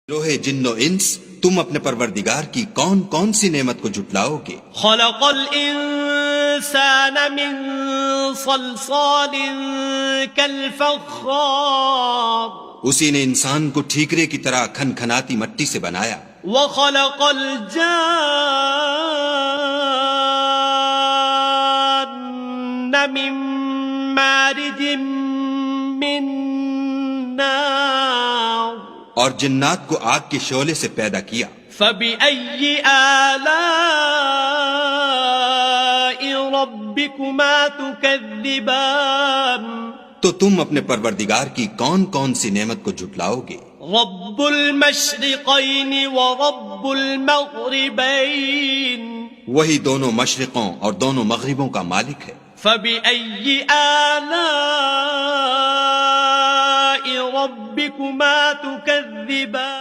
روہے جن و انس، تم اپنے پروردگار کی کون کون سی نعمت کو جھٹلاؤ گے؟ خلق الانسان من صلصال كالفخار، اسی نے انسان کو ٹھیکرے کی طرح کھنکھناتی مٹی سے بنایا، وخلق الجان من مارج من نار، اور جنات کو آگ کے شعلے سے پیدا کیا۔ فبأي آلاء ربكما تكذبان، تو تم اپنے پروردگار کی کون کون سی نعمت کو جھٹلاؤ گے؟ رب المشرقين ورب المغربين، وہی دونوں مشرقوں اور دونوں مغربوں کا مالک ہے۔ فبأي آلاء ربكما تكذبان۔